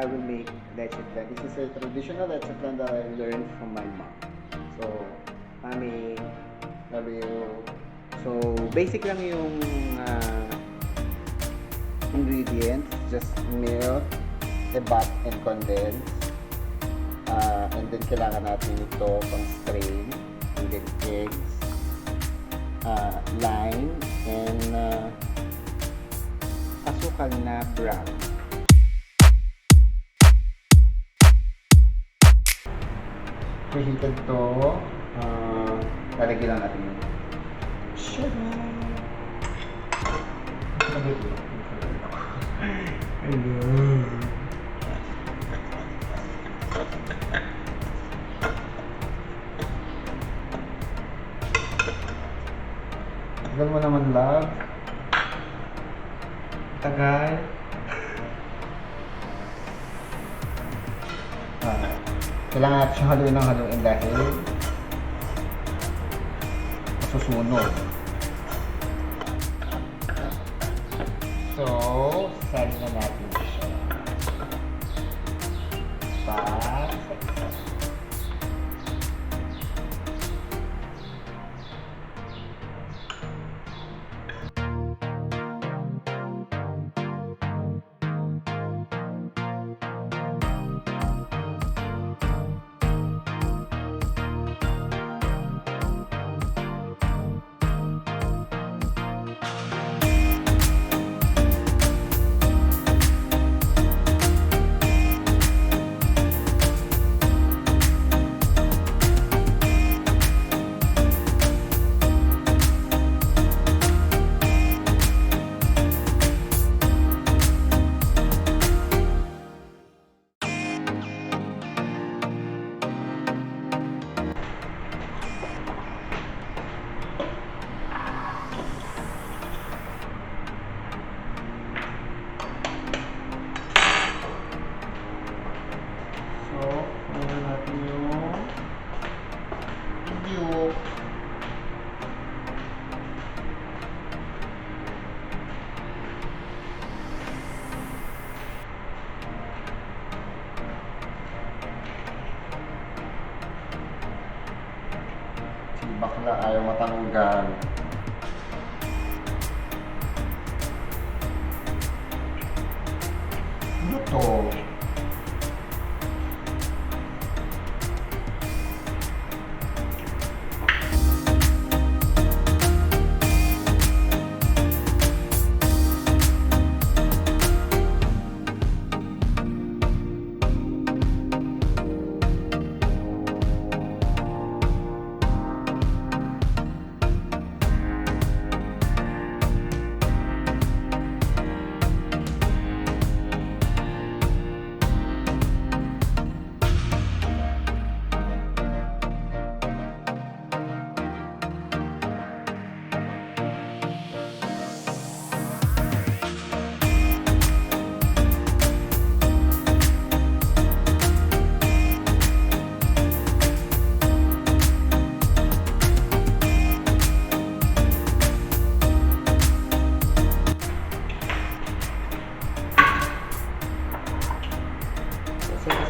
I will make leche flan. This is a traditional leche flan that I learned from my mom. So, Mami, love you. So, basic lang yung ingredients. Just milk, a bat, and condense. And then, kailangan natin ito pang strain. And then, eggs, lime, and asukal na brown. Preheated to. Lalagyan lang natin yung sugar. Tagal mo naman, love. Tagal. Kailangan natin siya haluin ng haluin dahil masusunog. So, sali na natin siya. Bakla ayaw matanggal. Ano to?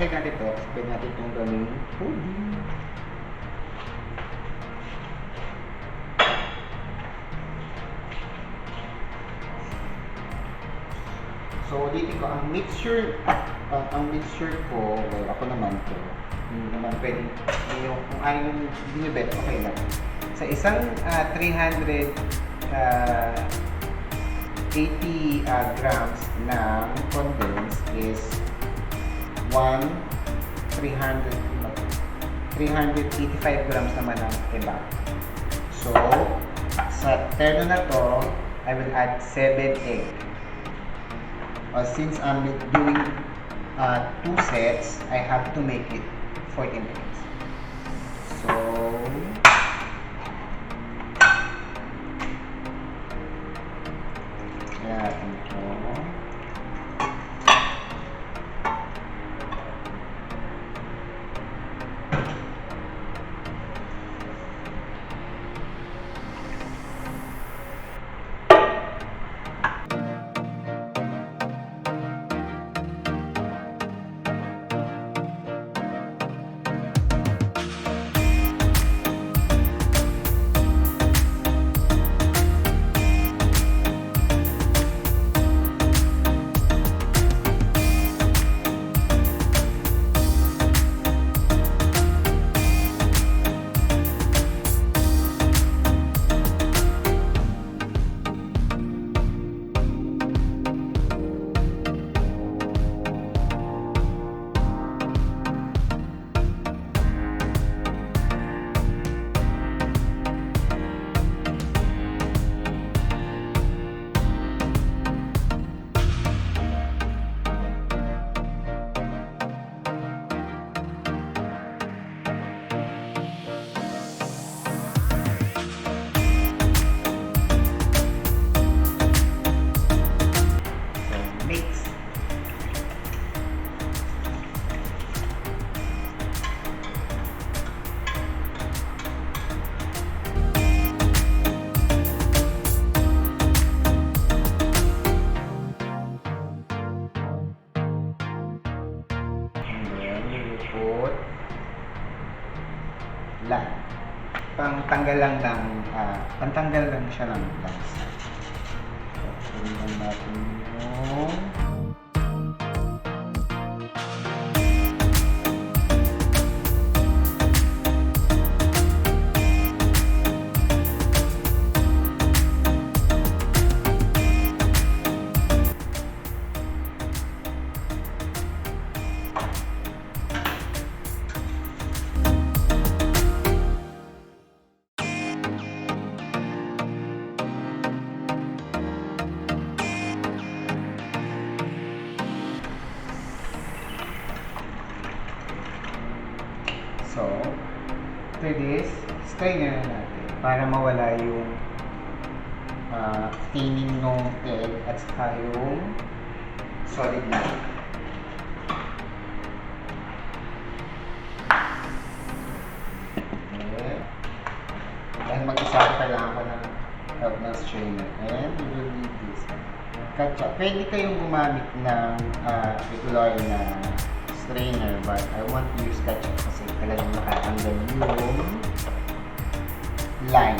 Set natin ito. Set natin itong gawing pudding. So, dito ko, ang mixture ko, well, ako naman to. Hindi naman pwede, kung ayaw hindi nyo bet, okay lang. Sa isang 380 grams ng condensed is 385 grams naman ng eba. So, sa terno na to, I will add 7 egg. Since I'm doing 2 sets, I have to make it 14 eggs. So, natin ito. put lang. Pantanggal lang siya ng lansa. So, tingnan natin yung So, after this, strainer na natin para mawala yung staining ng egg at saka yung solid na. Okay. Dahil mag-isa ko, kailangan ko ng help ng strainer. And we will need this. Ketchup. Pwede kayong gumamit ng regular na strainer, but I want to use ketchup kasi talagang nakatanggal yung line.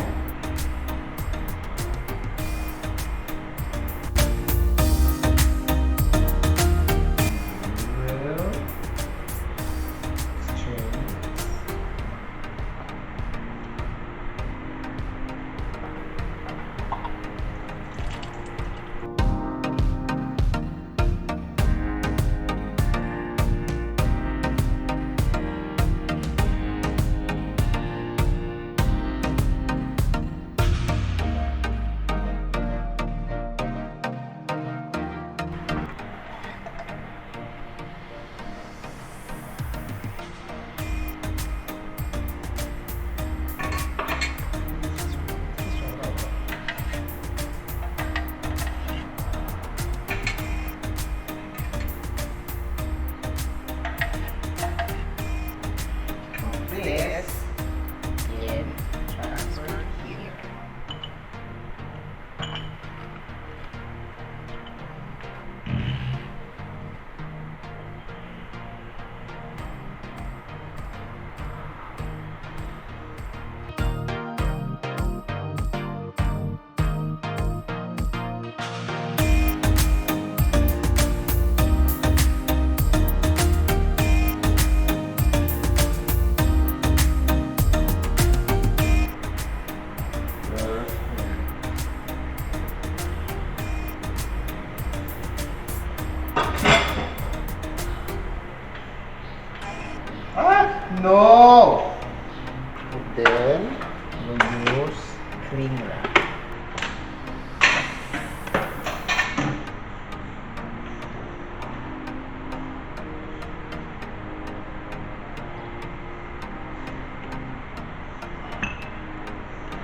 No! And then, we'll use cling wrap.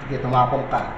Sige, tumapong ka.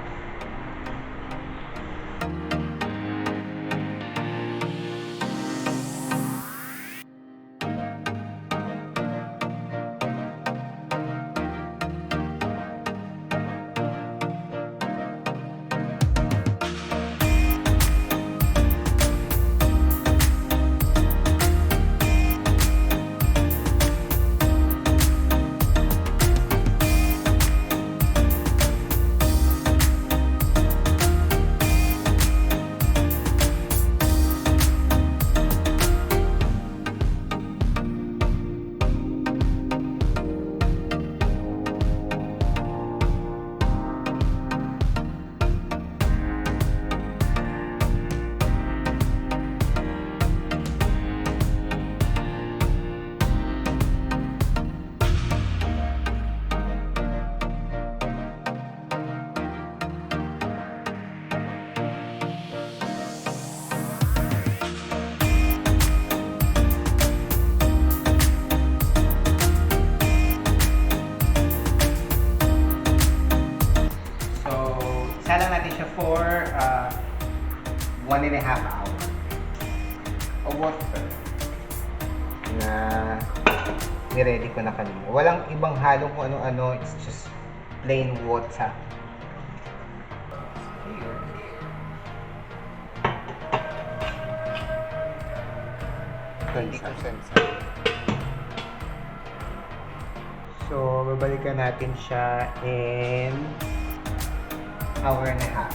Isa lang natin siya for 1.5 hours of water na ni-ready ko na kanina. Walang ibang halong kung ano-ano, it's just plain water. Hindi ko sense. So, babalikan natin siya in hour and a half.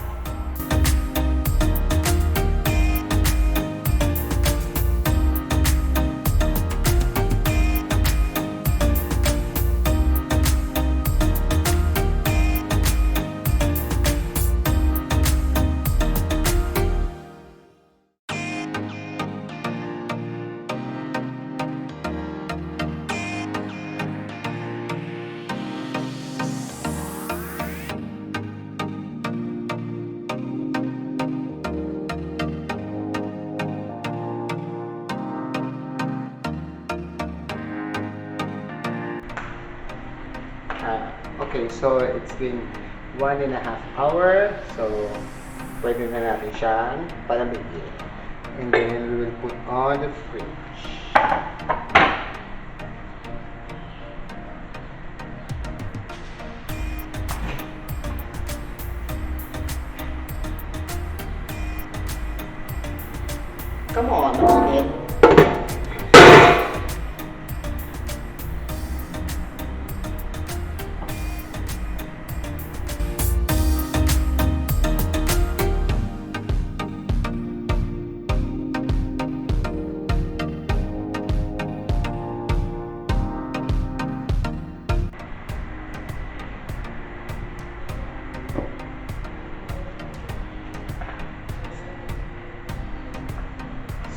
Okay, so it's been 1.5 hours. So, pwede na natin siyang palamigin. And then, we will put on the fridge. Come on, again.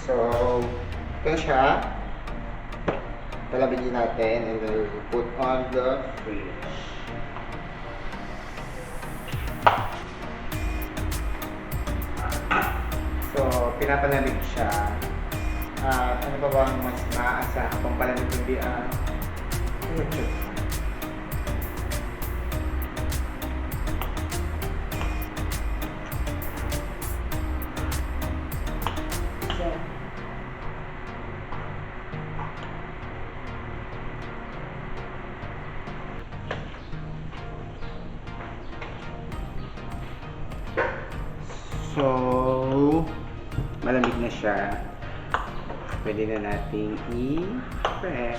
So, ito siya. Palamigin natin and then we'll put on the fridge. So, pinapalamig siya. Ano ba ba ang mas maaasahan kung palamig kundi YouTube? So, malamig na siya. Pwede na nating i-prep.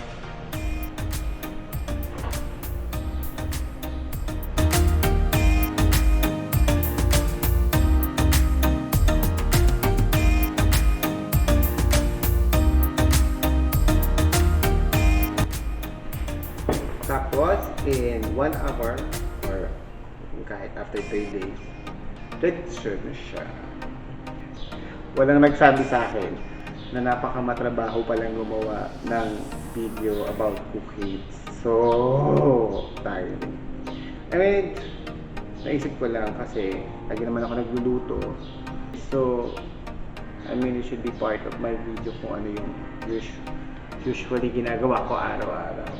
Tapos, in 1 hour, or kahit after 3 days, ready to serve na siya. Walang nagsabi sa akin na napakamatrabaho palang gumawa ng video about cookies. So, tiring. I mean, naisip ko lang kasi lagi naman ako nagluluto. So, I mean, it should be part of my video kung ano yung usually ginagawa ko araw-araw.